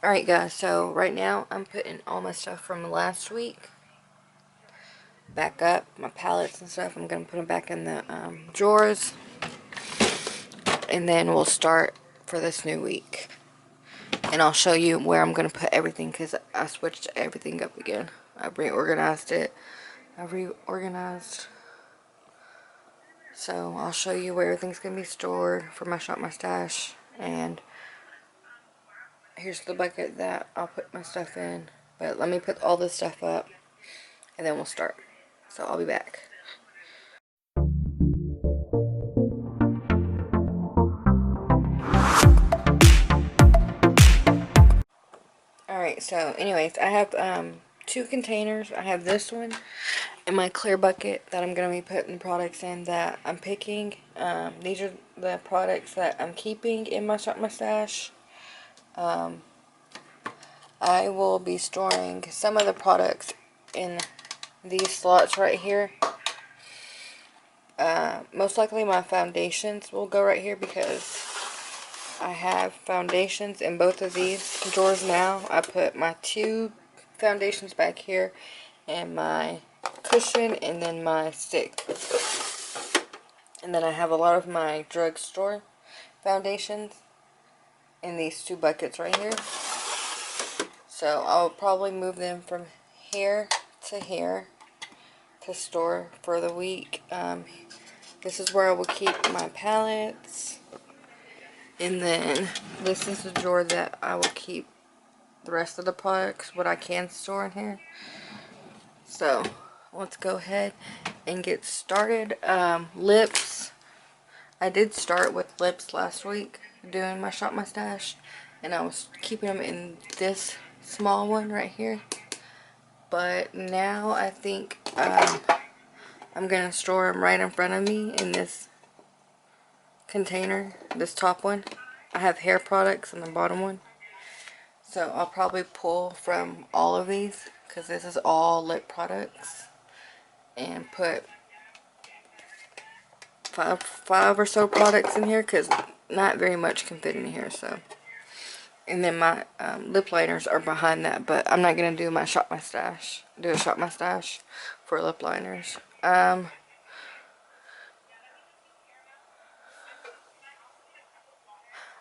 Alright guys, so right now I'm putting all my stuff from last week back up, my palettes and stuff. I'm going to put them back in the drawers, and then we'll start for this new week. And I'll show you where I'm going to put everything because I switched everything up again. I reorganized it. I reorganized. So I'll show you where everything's going to be stored for my Shop My Stash. And here's the bucket that I'll put my stuff in. But let me put all this stuff up and then we'll start. So I'll be back. Alright, so anyways, I have two containers. I have this one and my clear bucket that I'm going to be putting products in that I'm picking. These are the products that I'm keeping in my Shop My Stash. I will be storing some of the products in these slots right here. Most likely my foundations will go right here because I have foundations in both of these drawers now. I put my two foundations back here and my cushion and then my stick. And then I have a lot of my drugstore foundations in these two buckets right here. So I'll probably move them from here to store for the week. This is where I will keep my palettes. And then this is the drawer that I will keep the rest of the products, what I can store in here. So let's go ahead and get started. Lips. I did start with lips last week doing my Shop My Stash, and I was keeping them in this small one right here. But now I think I'm going to store them right in front of me in this container, this top one. I have hair products in the bottom one. So I'll probably pull from all of these because this is all lip products, and put five or so products in here because not very much can fit in here. So, and then my lip liners are behind that, but I'm not gonna do my Shop My Stash. Do a Shop My Stash for lip liners. I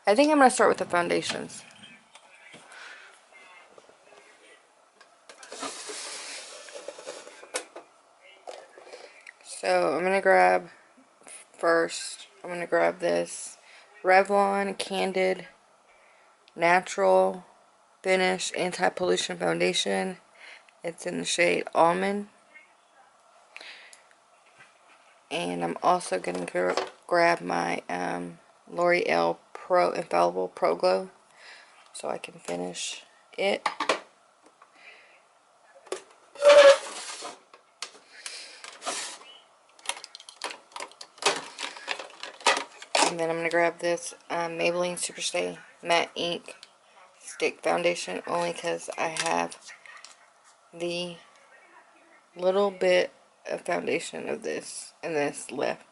think I'm gonna start with the foundations. So I'm gonna grab first. I'm gonna grab this Revlon Candid Natural Finish Anti-Pollution Foundation. It's in the shade Almond. And I'm also going to grab my L'Oreal Pro Infallible Pro Glow so I can finish it. And then I'm going to grab this Maybelline Superstay Matte Ink Stick Foundation only because I have the little bit of foundation of this and this left.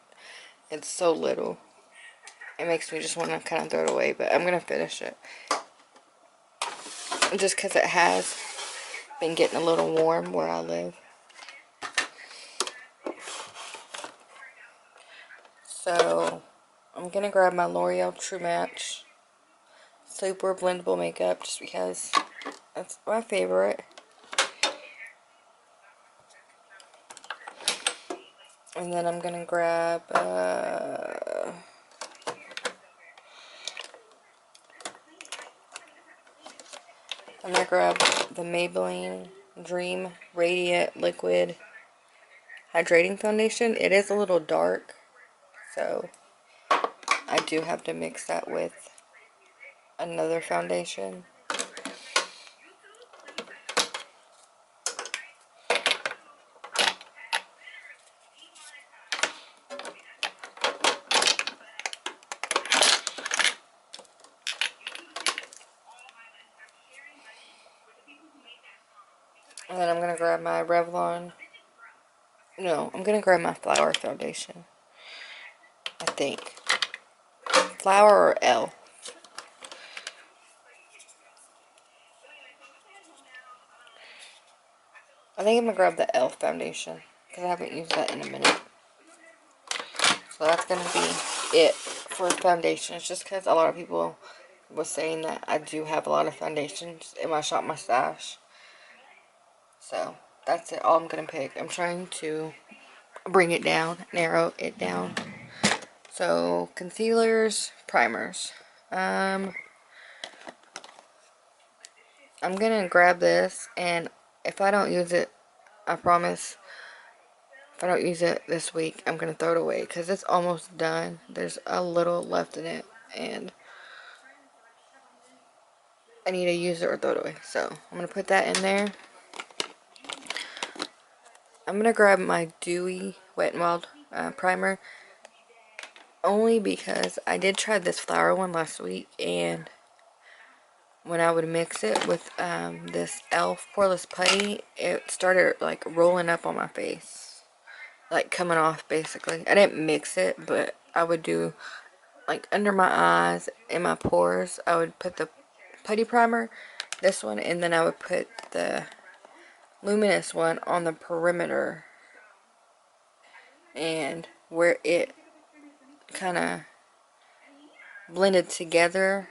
It's so little. It makes me just want to kind of throw it away, but I'm going to finish it. Just because it has been getting a little warm where I live. So I'm going to grab my L'Oreal True Match Super Blendable Makeup just because that's my favorite. And then I'm going to grab the Maybelline Dream Radiant Liquid Hydrating Foundation. It is a little dark, so I do have to mix that with another foundation. And then I'm going to grab my Revlon. No, I'm going to grab my Flower Foundation. I think. Flower or L. I think I'm going to grab the e.l.f. foundation because I haven't used that in a minute. So that's going to be it for foundations, just because a lot of people was saying that I do have a lot of foundations in my Shop My Stash. So that's it, all I'm going to pick. I'm trying to bring it down, narrow it down. So concealers, primers. I'm going to grab this, and if I don't use it, I promise, if I don't use it this week, I'm going to throw it away because it's almost done. There's a little left in it, and I need to use it or throw it away. So I'm going to put that in there. I'm going to grab my Dewy Wet n Wild primer, only because I did try this flower one last week, and when I would mix it with this e.l.f. Poreless Putty, it started like rolling up on my face, like coming off basically. I didn't mix it, but I would do like under my eyes, in my pores, I would put the putty primer, this one, and then I would put the luminous one on the perimeter, and where it kind of blended together,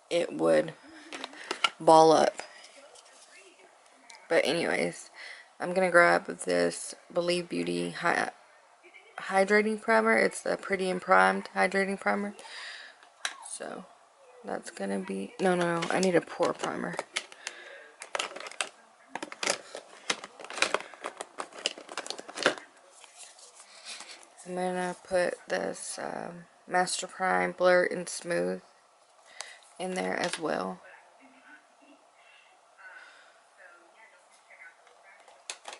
it would ball up. But anyways, I'm gonna grab this Believe Beauty hydrating primer. It's the Pretty and Primed hydrating primer. So that's gonna be no, I need a pore primer. I'm gonna put this Master Prime Blur and Smooth in there as well.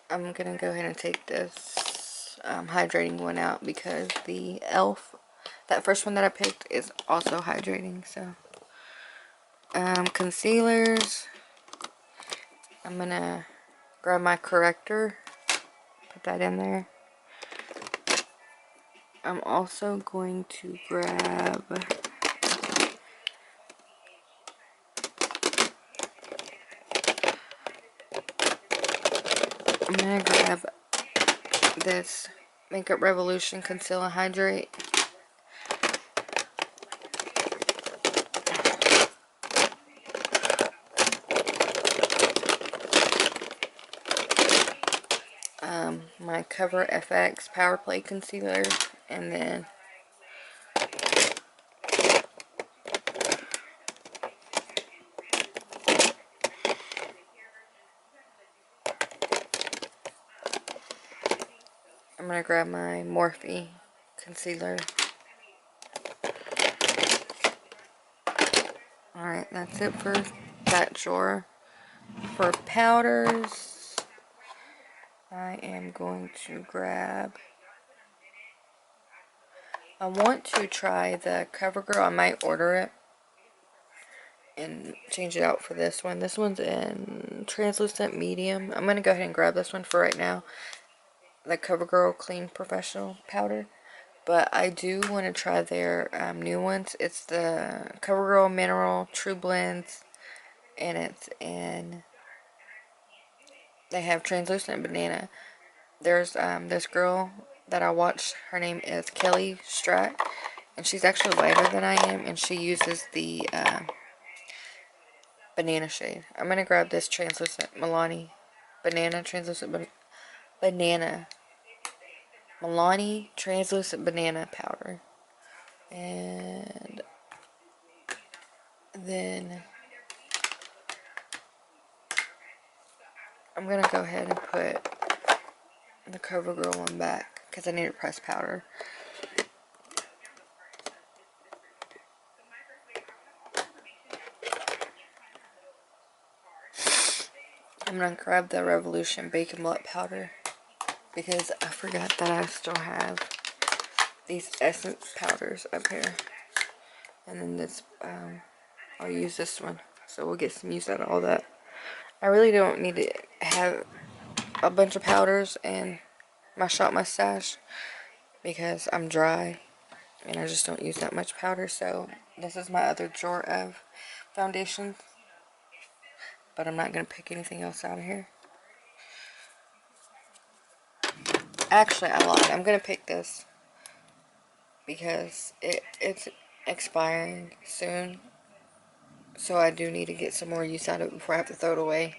I'm gonna go ahead and take this hydrating one out because the e.l.f., that first one that I picked, is also hydrating. So concealers, I'm gonna grab my corrector, put that in there. I'm also going to grab this Makeup Revolution Conceal and Hydrate. My Cover FX Power Play Concealer, and then I'm going to grab my Morphe Concealer. Alright, that's it for that drawer. For powders, I am going to grab, I want to try the CoverGirl. I might order it and change it out for this one. This one's in translucent medium. I'm going to go ahead and grab this one for right now. The CoverGirl Clean Professional Powder. But I do want to try their new ones. It's the CoverGirl Mineral True Blends, and it's in, they have translucent banana. There's this girl that I watch, her name is Kelly Stratt, and she's actually lighter than I am, and she uses the banana shade. I'm going to grab this translucent Milani Banana Translucent Banana Milani Translucent Banana Powder. And then I'm going to go ahead and put the CoverGirl one back because I need a pressed powder. I'm going to grab the Revolution Bacon Butt Powder because I forgot that I still have these Essence powders up here. And then this, I'll use this one. So we'll get some use out of all that. I really don't need to have a bunch of powders in my Shop My Stash because I'm dry and I just don't use that much powder. So this is my other drawer of foundations, but I'm not going to pick anything else out of here. Actually, I lied. I'm gonna pick this because it's expiring soon. So I do need to get some more use out of it before I have to throw it away.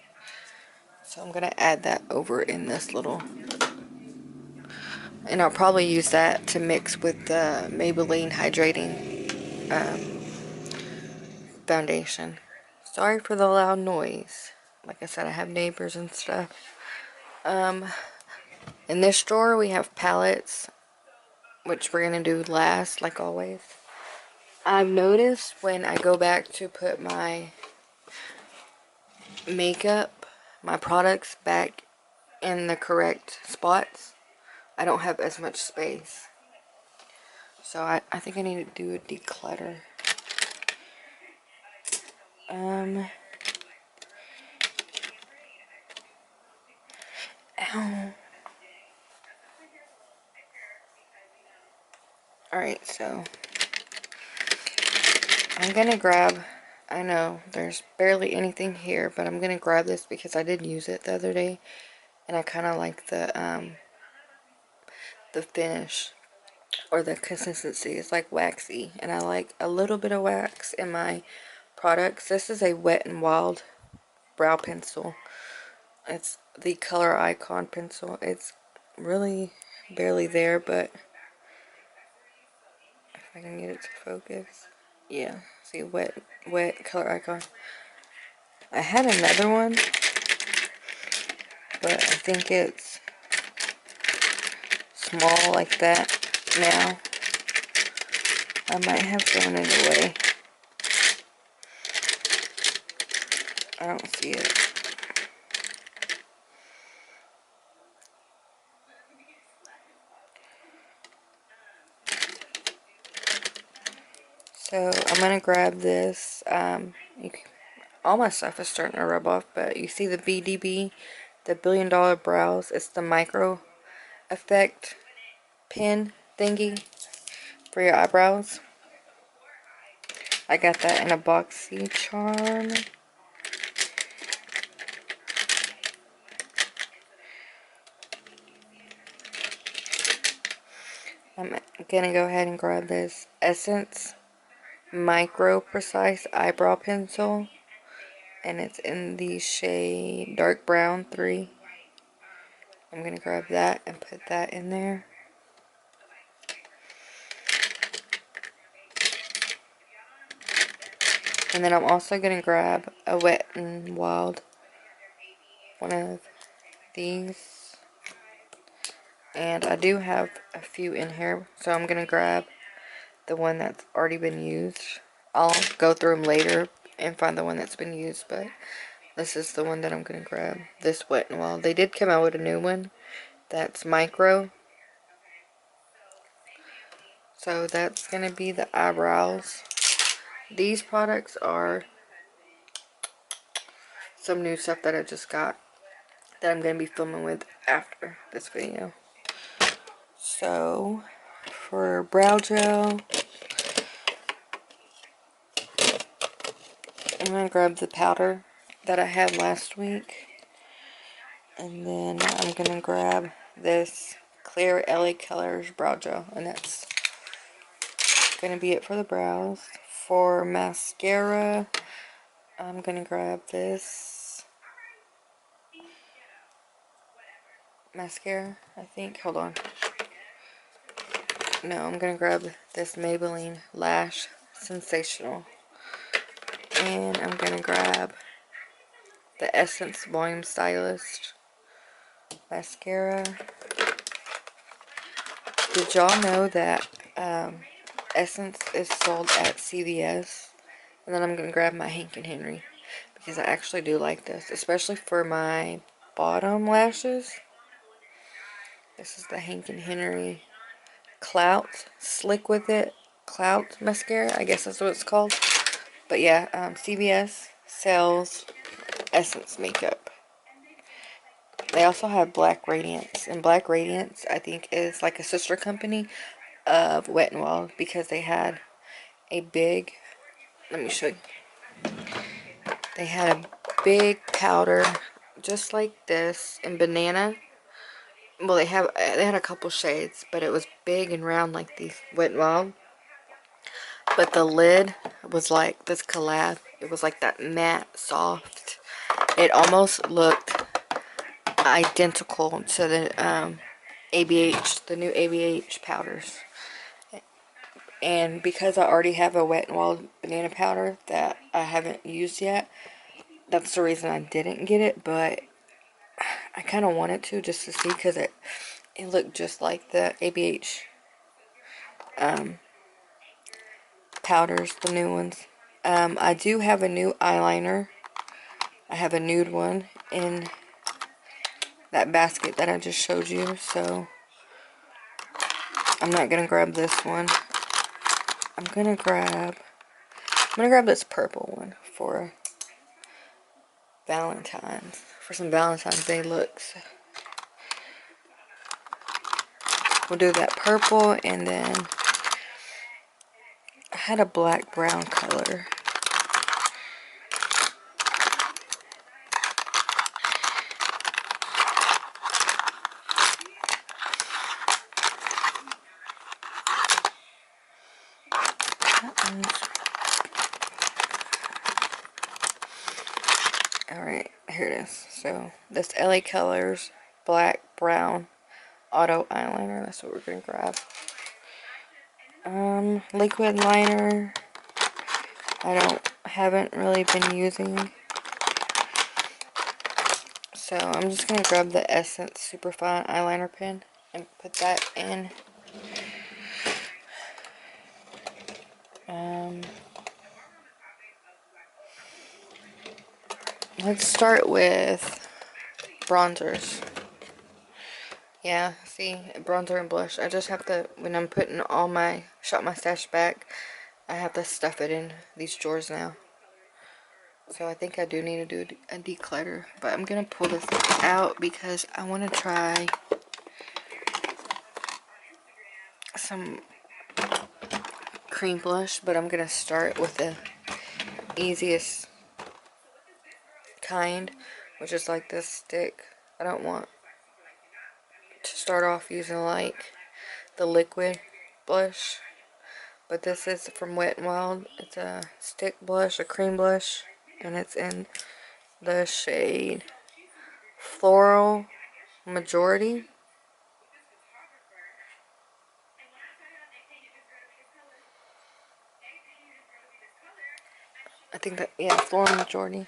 So I'm gonna add that over in this little, and I'll probably use that to mix with the Maybelline Hydrating foundation. Sorry for the loud noise. Like I said, I have neighbors and stuff. In this drawer we have palettes, which we're gonna do last, like always. I've noticed when I go back to put my makeup, my products back in the correct spots, I don't have as much space. So I think I need to do a declutter. Ow. Alright, so I'm gonna grab, I know there's barely anything here, but I'm gonna grab this because I did use it the other day, and I kind of like the finish, or the consistency. It's like waxy, and I like a little bit of wax in my products. This is a Wet n Wild brow pencil. It's the Color Icon pencil. It's really barely there, but if I can get it to focus. Yeah, see, wet Color Icon. I had another one, but I think it's small like that now. I might have thrown it away. I don't see it. So I'm gonna grab this. All my stuff is starting to rub off, but you see the BDB, the $1 Billion Brows. It's the micro effect pen thingy for your eyebrows. I got that in a BoxyCharm. I'm gonna go ahead and grab this Essence Micro Precise Eyebrow Pencil, and it's in the shade Dark Brown 3. I'm gonna grab that and put that in there. And then I'm also gonna grab a Wet n Wild, one of these. And I do have a few in here, so I'm gonna grab the one that's already been used. I'll go through them later and find the one that's been used, but this is the one that I'm gonna grab. This Wet n Wild. They did come out with a new one that's micro. So that's gonna be the eyebrows. These products are some new stuff that I just got that I'm gonna be filming with after this video. So for brow gel, I'm gonna grab the powder that I had last week, and then I'm gonna grab this clear LA Colors brow gel, and that's gonna be it for the brows. For mascara, I'm gonna grab this mascara, I think. Hold on. No, I'm gonna grab this Maybelline Lash Sensational, and I'm gonna grab the Essence Volume Stylist mascara. Did y'all know that Essence is sold at CVS? And then I'm gonna grab my Hank and Henry because I actually do like this, especially for my bottom lashes. This is the Hank and Henry Clout Slick With It Clout mascara, I guess that's what it's called. But yeah, CVS sells Essence makeup. They also have Black Radiance, and Black Radiance I think is like a sister company of Wet n Wild, because they had a big, let me show you. They had a big powder just like this in banana, well, they had a couple shades, but it was big and round like these Wet n Wild. But the lid was like this collab. It was like that matte, soft. It almost looked identical to the ABH, the new ABH powders. And because I already have a Wet n Wild banana powder that I haven't used yet, that's the reason I didn't get it. But I kind of wanted to just to see because it looked just like the ABH powders, the new ones. I do have a new eyeliner. I have a nude one in that basket that I just showed you, so I'm not gonna grab this one. I'm gonna grab this purple one for Valentine's, for some Valentine's Day looks. We'll do that purple, and then I had a black brown color. Alright, here it is. So, this LA Colors Black Brown Auto Eyeliner. That's what we're going to grab. Liquid liner. Haven't really been using. So, I'm just going to grab the Essence Superfine Eyeliner Pen and put that in. Let's start with bronzers. Yeah, see, bronzer and blush. I just have to, when I'm putting all my Shop My Stash back, I have to stuff it in these drawers now. So I think I do need to do a declutter. But I'm going to pull this out because I want to try some cream blush. But I'm going to start with the easiest kind, which is like this stick. I don't want to start off using like the liquid blush. But this is from Wet n Wild. It's a stick blush, a cream blush. And it's in the shade Floral Majority. I think that, yeah, Floral Majority.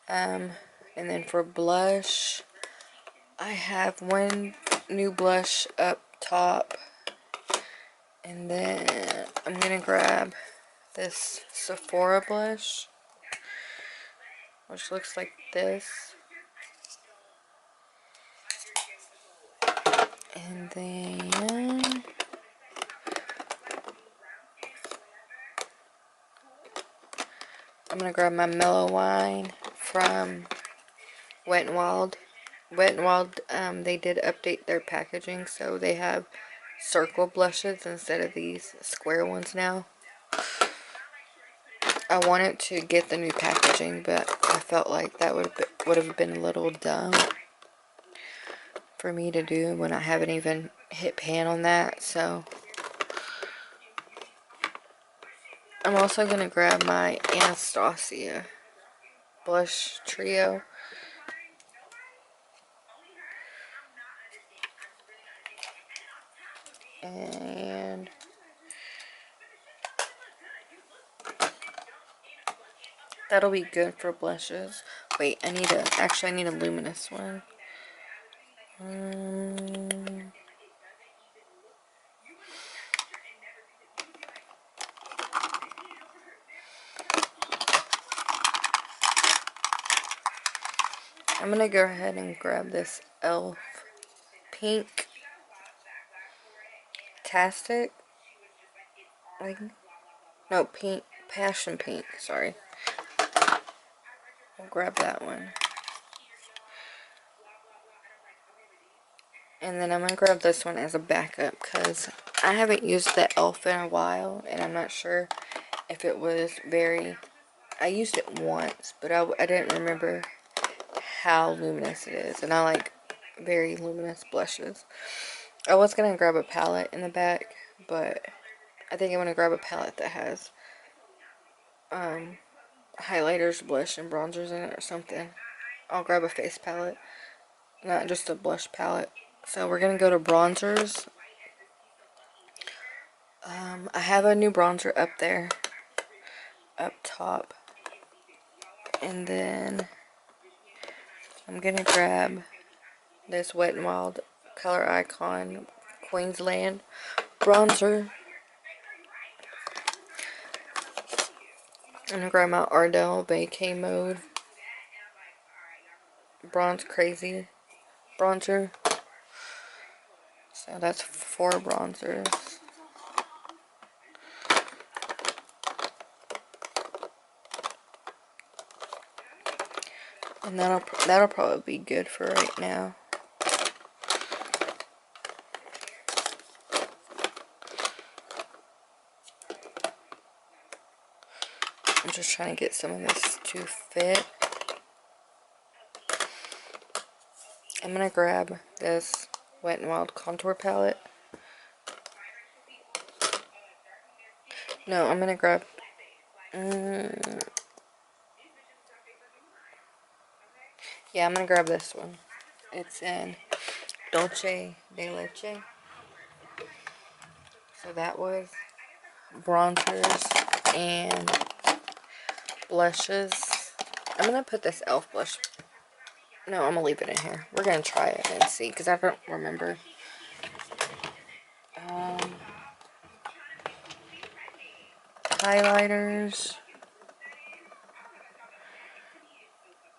And then for blush, I have one new blush up top. And then I'm going to grab this Sephora blush, which looks like this. And then I'm going to grab my Mellow Wine from Wet n Wild. Wet n Wild, they did update their packaging, so they have circle blushes instead of these square ones now. I wanted to get the new packaging, but I felt like that would have been a little dumb for me to do when I haven't even hit pan on that. So I'm also going to grab my Anastasia blush trio. And that'll be good for blushes. Wait, I need a luminous one. I'm gonna go ahead and grab this e.l.f. Pink Tastic. No, pink, Passion Pink, sorry. I'll grab that one. And then I'm going to grab this one as a backup because I haven't used the e.l.f. in a while. And I'm not sure if it was very... I used it once, but I didn't remember how luminous it is. And I like very luminous blushes. I was going to grab a palette in the back, but I think I'm going to grab a palette that has highlighters, blush, and bronzers in it or something. I'll grab a face palette, not just a blush palette. So we're going to go to bronzers. I have a new bronzer up there, up top. And then I'm going to grab this Wet n Wild Color Icon Queensland bronzer. I'm going to grab my Ardell Vacay Mode Bronze Crazy bronzer. So that's 4 bronzers. And that'll probably be good for right now. I'm just trying to get some of this to fit. I'm gonna grab this Wet n Wild contour palette. No, I'm gonna grab yeah, I'm gonna grab this one. It's in Dolce de Leche. So that was bronzers and blushes. I'm gonna put this e.l.f. blush. No, I'm gonna leave it in here. We're gonna try it and see, because I don't remember. Highlighters.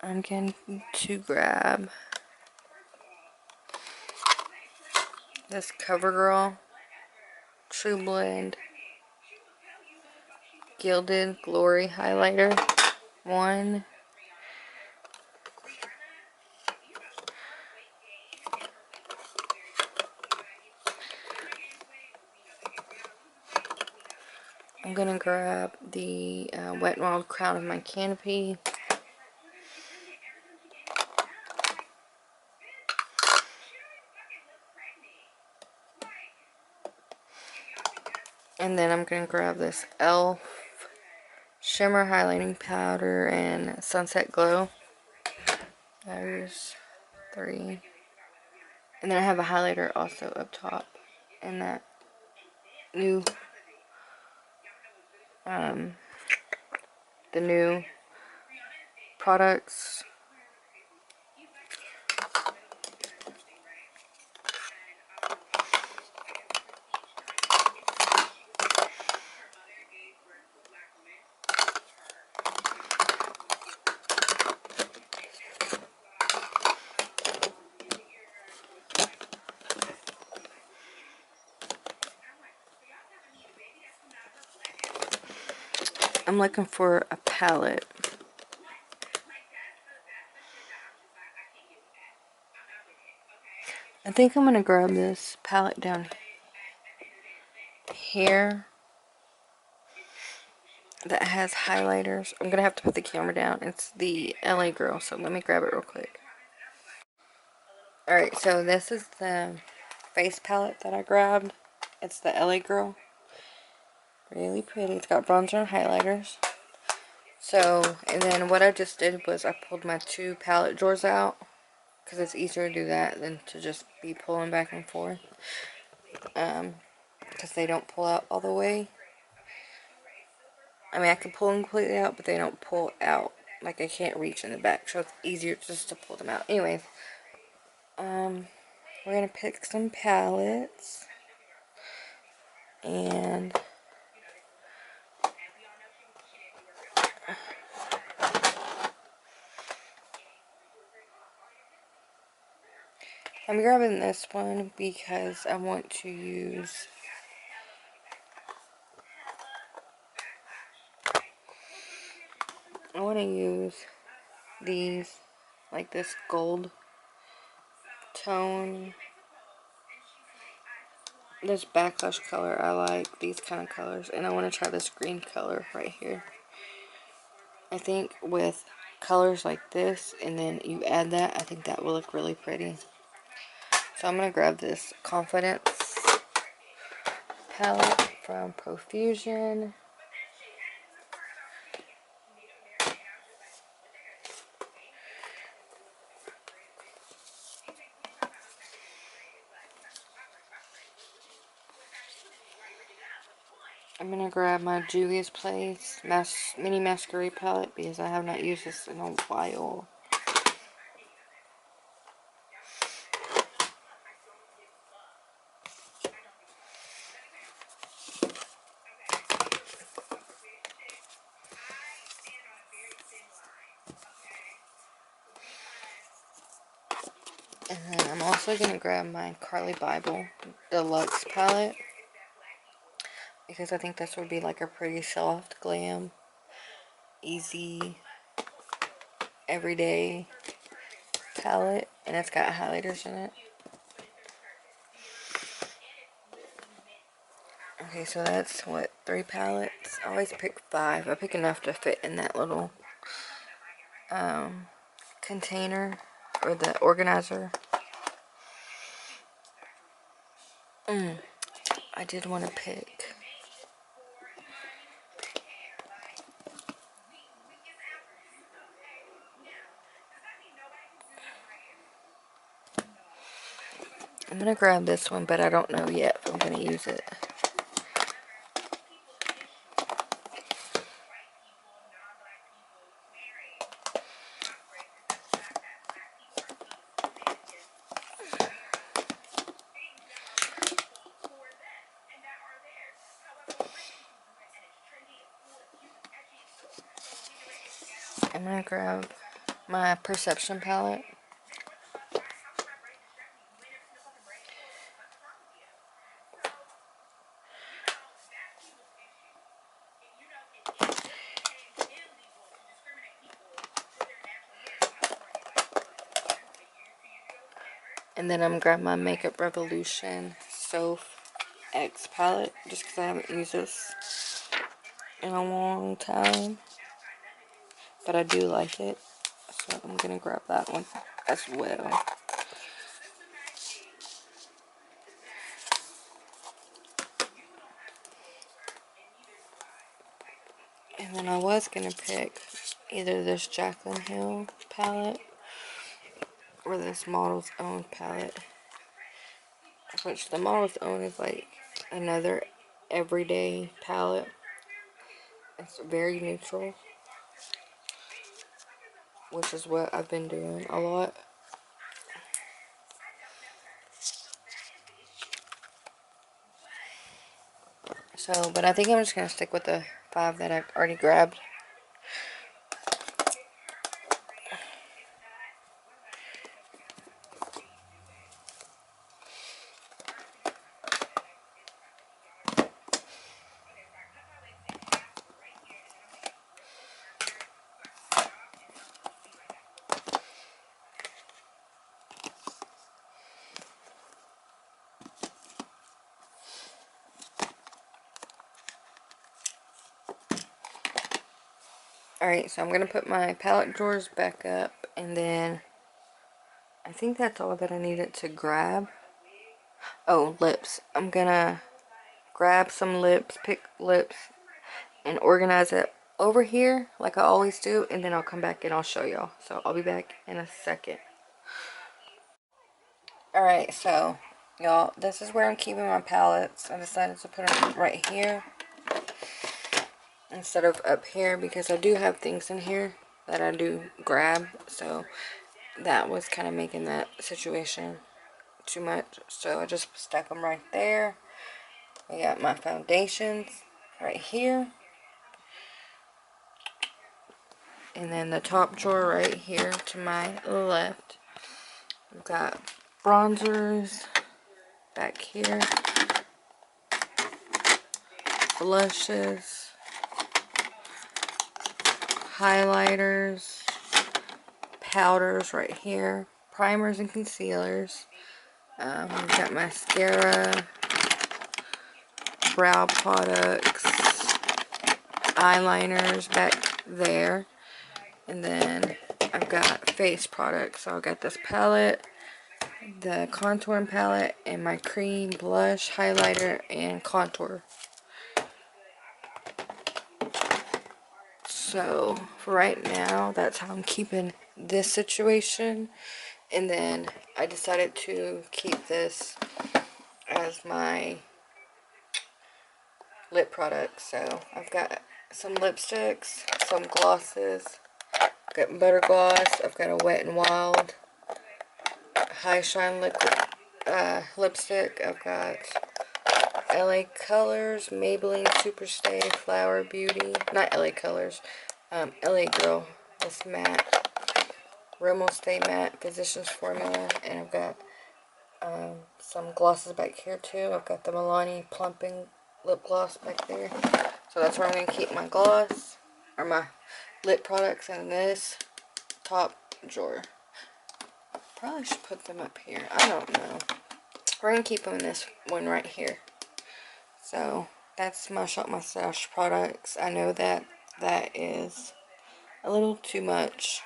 I'm going to grab this CoverGirl True Blend Gilded Glory highlighter. One. I'm gonna grab the Wet n Wild Crown of My Canopy. And then I'm gonna grab this e.l.f. Shimmer Highlighting Powder and Sunset Glow. There's 3. And then I have a highlighter also up top. And that new, the new products. I'm looking for a palette. I think I'm going to grab this palette down here that has highlighters. I'm going to have to put the camera down. It's the LA Girl, so let me grab it real quick. Alright, so this is the face palette that I grabbed. It's the LA Girl. Really pretty. It's got bronzer and highlighters. So, and then what I just did was I pulled my 2 palette drawers out, because it's easier to do that than to just be pulling back and forth. Because they don't pull out all the way. I mean, I can pull them completely out, but they don't pull out. Like, I can't reach in the back, so it's easier just to pull them out. Anyways, we're going to pick some palettes. And I'm grabbing this one because I want to use these, like this gold tone, this backlash color. I like these kind of colors, and I want to try this green color right here. I think with colors like this, and then you add that, I think that will look really pretty. So I'm going to grab this Confidence palette from Profusion. I'm going to grab my Juvia's Place Mini Masquerade palette because I have not used this in a while. And then I'm also going to grab my Carli Bybel Deluxe palette because I think this would be like a pretty soft, glam, easy, everyday palette. And it's got highlighters in it. Okay, so that's what, 3 palettes? I always pick 5. I pick enough to fit in that little container or the organizer. I did want to pick. I'm going to grab this one, but I don't know yet if I'm going to use it. I'm going to grab my Perception palette. And then I'm going to grab my Makeup Revolution Soph X palette just because I haven't used this in a long time. But I do like it. So I'm going to grab that one as well. And then I was going to pick either this Jaclyn Hill palette or this Model's Own palette. Which the Model's Own is like another everyday palette. It's very neutral, which is what I've been doing a lot. So, but I think I'm just going to stick with the 5 that I've already grabbed. Alright, so I'm going to put my palette drawers back up, and then I think that's all that I needed to grab. Oh, lips. I'm going to grab some lips, pick lips, and organize it over here like I always do, and then I'll come back and I'll show y'all. So I'll be back in a second. Alright, so y'all, this is where I'm keeping my palettes. I decided to put them right here instead of up here because I do have things in here that I do grab, so that was kind of making that situation too much, so I just stuck them right there. I got my foundations right here, and then the top drawer right here to my left. I've got bronzers back here, blushes, highlighters, powders right here, primers and concealers. We've got mascara, brow products, eyeliners back there, and then I've got face products. So I've got this palette, the contouring palette and my cream blush, highlighter, and contour. So for right now, that's how I'm keeping this situation. And then I decided to keep this as my lip product. So I've got some lipsticks, some glosses, I've got butter gloss, I've got a Wet n Wild high shine liquid lipstick, I've got LA Colors, Maybelline Superstay, Flower Beauty, not LA Colors, LA Girl, this matte, Rimmel Stay Matte, Physicians Formula, and I've got some glosses back here too. I've got the Milani Plumping Lip Gloss back there. So that's where I'm going to keep my gloss, or my lip products, in this top drawer. Probably should put them up here. I don't know. We're going to keep them in this one right here. So that's my Shop My Stash products. I know that that is a little too much,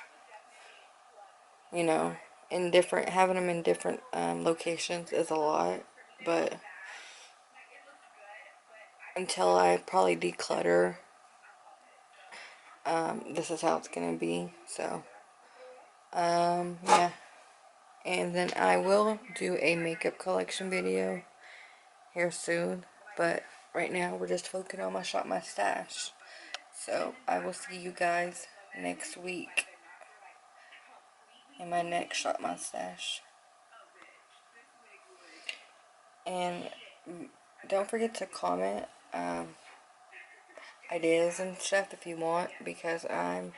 you know, in different, having them in different locations is a lot, but until I probably declutter, this is how it's gonna be. So yeah, and then I will do a makeup collection video here soon, but right now we're just focusing on my Shop My Stash. So I will see you guys next week in my next Shop My Stash. And don't forget to comment ideas and stuff if you want, because I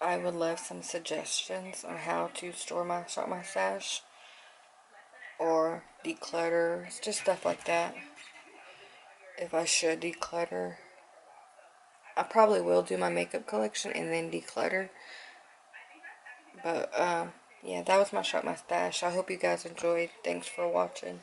would love some suggestions on how to store my Shop My Stash or declutter, just stuff like that. If I should declutter, I probably will do my makeup collection and then declutter. But yeah, that was my Shop My Stash. I hope you guys enjoyed. Thanks for watching.